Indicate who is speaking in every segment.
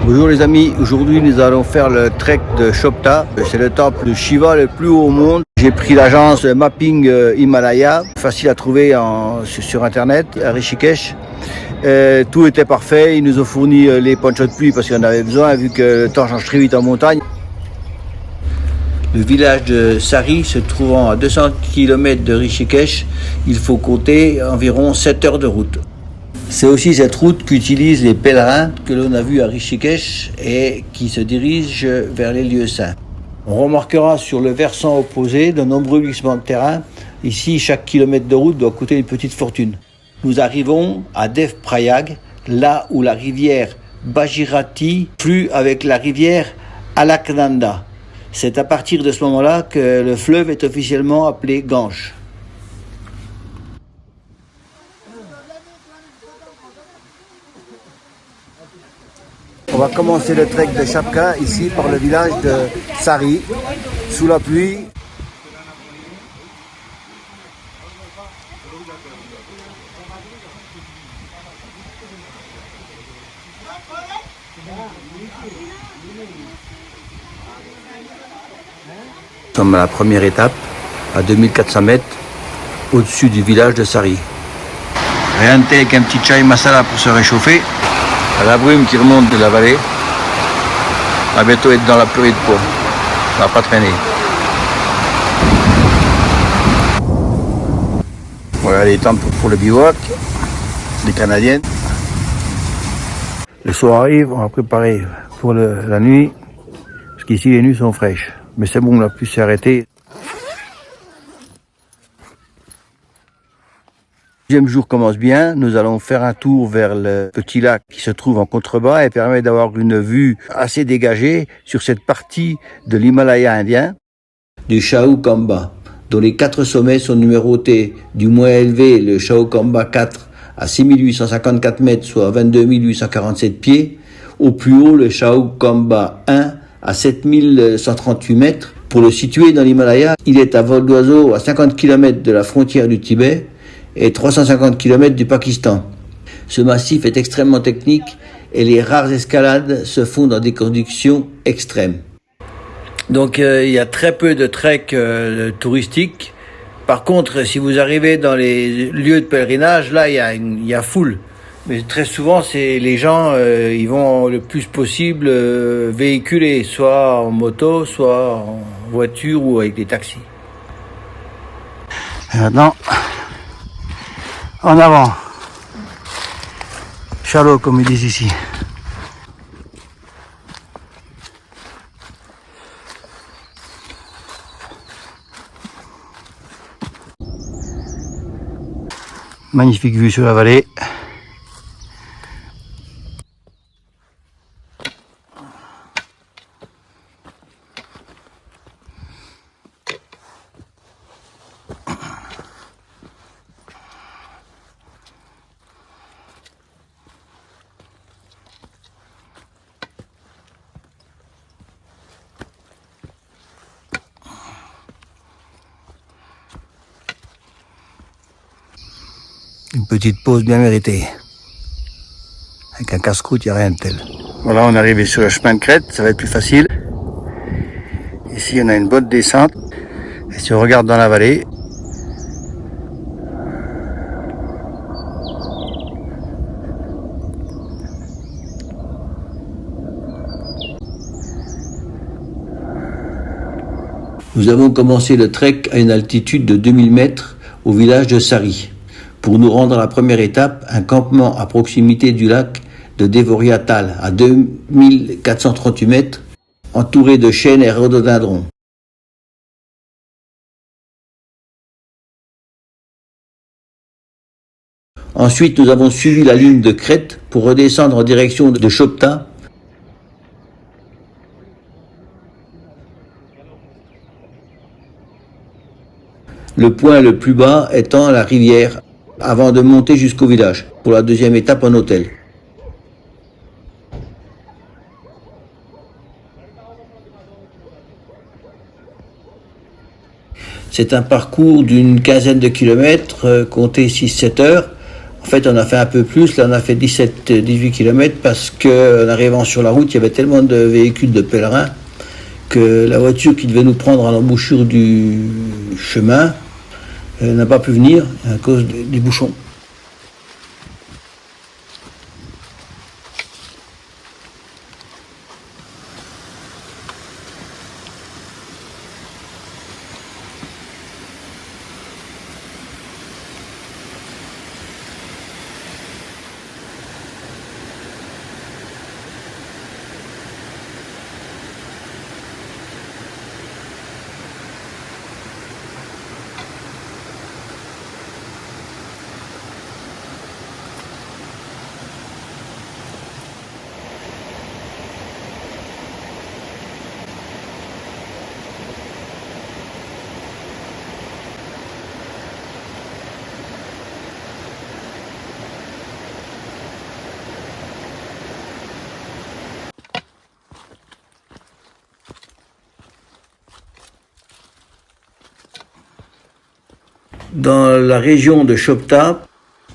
Speaker 1: Bonjour les amis, aujourd'hui nous allons faire le trek de Chopta. C'est le temple de Shiva le plus haut au monde. J'ai pris l'agence Mapping Himalaya, facile à trouver sur internet à Rishikesh. Tout était parfait, ils nous ont fourni les ponchos de pluie parce qu'on en avait besoin vu que le temps change très vite en montagne. Le village de Sari se trouvant à 200 km de Rishikesh, il faut compter environ 7 heures de route. C'est aussi cette route qu'utilisent les pèlerins que l'on a vus à Rishikesh et qui se dirigent vers les lieux saints. On remarquera sur le versant opposé de nombreux glissements de terrain. Ici, chaque kilomètre de route doit coûter une petite fortune. Nous arrivons à Devprayag, là où la rivière Bhagirathi flue avec la rivière Alaknanda. C'est à partir de ce moment-là que le fleuve est officiellement appelé Gange. On va commencer le trek de Chapka ici par le village de Sari, sous la pluie. Nous sommes à la première étape, à 2400 mètres, au-dessus du village de Sari. Rien de tel qu'un petit chai masala pour se réchauffer. À la brume qui remonte de la vallée, on va bientôt être dans la pluie de peau. On va pas traîner. Voilà les tentes pour le bivouac, les Canadiennes. Le soir arrive, on va préparer pour la nuit, parce qu'ici les nuits sont fraîches. Mais c'est bon, on a pu s'arrêter. Le deuxième jour commence bien, nous allons faire un tour vers le petit lac qui se trouve en contrebas et permet d'avoir une vue assez dégagée sur cette partie de l'Himalaya indien, du Chaukamba, dont les 4 sommets sont numérotés du moins élevé, le Chaukamba 4 à 6854 mètres, soit 22 847 pieds, au plus haut le Chaukamba 1 à 7138 mètres. Pour le situer dans l'Himalaya, il est à vol d'oiseau à 50 km de la frontière du Tibet et 350 km du Pakistan. Ce massif est extrêmement technique et les rares escalades se font dans des conditions extrêmes. Donc il y a très peu de trek touristiques. Par contre, si vous arrivez dans les lieux de pèlerinage, là il y a foule. Mais très souvent, c'est les gens, ils vont le plus possible véhiculer, soit en moto, soit en voiture ou avec des taxis. Maintenant, en avant. Chalot, comme ils disent ici. Magnifique vue sur la vallée. Une petite pause bien méritée. Avec un casse-croûte, il n'y a rien de tel. Voilà, on est arrivé sur le chemin de crête, ça va être plus facile. Ici, on a une bonne descente. Et si on regarde dans la vallée, nous avons commencé le trek à une altitude de 2000 mètres au village de Sari. Pour nous rendre à la première étape, un campement à proximité du lac de Devoriatal à 2438 mètres, entouré de chênes et rhododendrons. Ensuite, nous avons suivi la ligne de crête pour redescendre en direction de Chopta. Le point le plus bas étant la rivière, avant de monter jusqu'au village, pour la deuxième étape en hôtel. C'est un parcours d'une quinzaine de kilomètres, comptez 6-7 heures, En fait, on a fait un peu plus, là on a fait 17-18 km parce qu'en arrivant sur la route, il y avait tellement de véhicules de pèlerins que la voiture qui devait nous prendre à l'embouchure du chemin n'a pas pu venir à cause des bouchons. Dans la région de Chopta,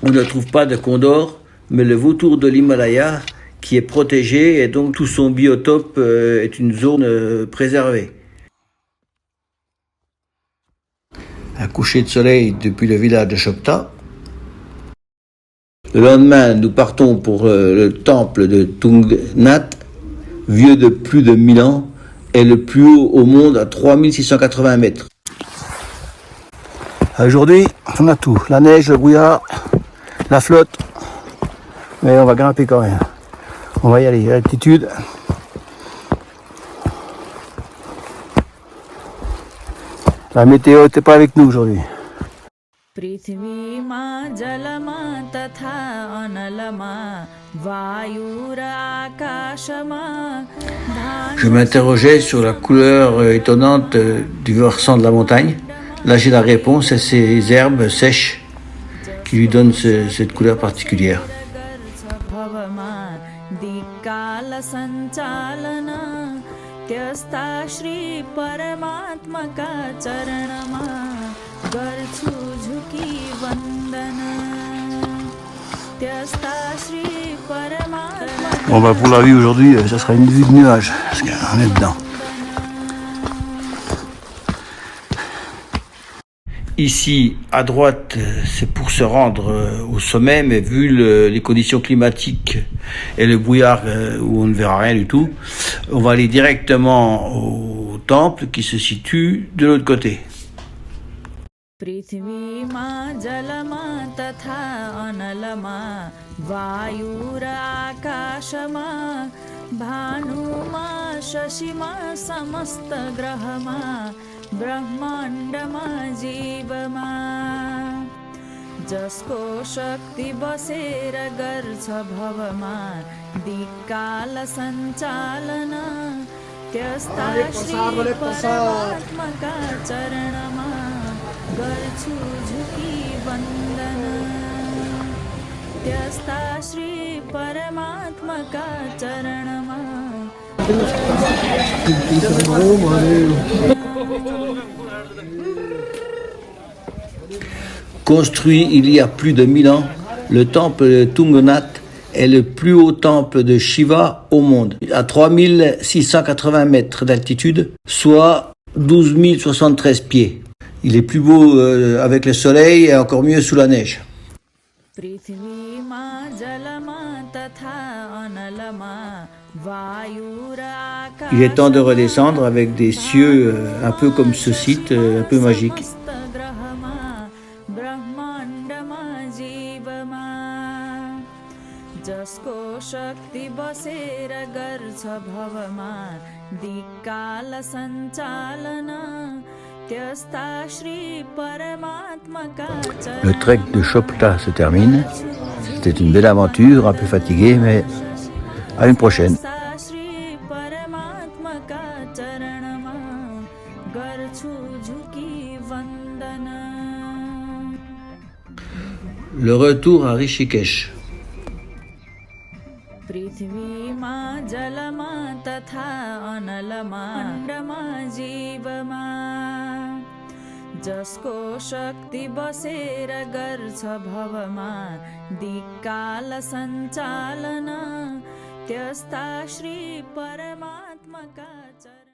Speaker 1: on ne trouve pas de condor, mais le vautour de l'Himalaya qui est protégé et donc tout son biotope est une zone préservée. Un coucher de soleil depuis le village de Chopta. Le lendemain, nous partons pour le temple de Tungnath, vieux de plus de 1000 ans, et le plus haut au monde à 3680 mètres. Aujourd'hui, on a tout. La neige, le brouillard, la flotte. Mais on va grimper quand même. On va y aller à l'altitude. La météo n'était pas avec nous aujourd'hui. Je m'interrogeais sur la couleur étonnante du versant de la montagne. Là, j'ai la réponse, c'est ces herbes sèches qui lui donnent cette couleur particulière. Bon, bah pour la vue aujourd'hui, ça sera une vue de nuage, parce qu'on est dedans. Ici, à droite, c'est pour se rendre au sommet, mais vu les conditions climatiques et le brouillard où on ne verra rien du tout, on va aller directement au temple qui se situe de l'autre côté.
Speaker 2: ब्रह्माण्डमा जीवमा जसको शक्ति बसेर गर्छ भवमा दिक्काल सञ्चालन त्यस्ता श्री परमात्माका चरणमा गर्छु झुकी वन्दन त्यस्ता श्री परमात्माका चरणमा
Speaker 1: Construit il y a plus de 1000 ans, le temple de Tungnath est le plus haut temple de Shiva au monde, à 3680 mètres d'altitude, soit 12 073 pieds. Il est plus beau avec le soleil et encore mieux sous la neige. Il est temps de redescendre avec des cieux un peu comme ce site, un peu magique. Le trek de Chopta se termine. C'était une belle aventure, un peu fatigué, mais à une prochaine. Le retour à Rishikesh. पृथ्वीमा जलमा तथा अनलमा जीवमा
Speaker 2: जसको शक्ति बसेर गर्छ भवमा दिक्काल सञ्चालन त्यस्ता श्री परमात्माका चरण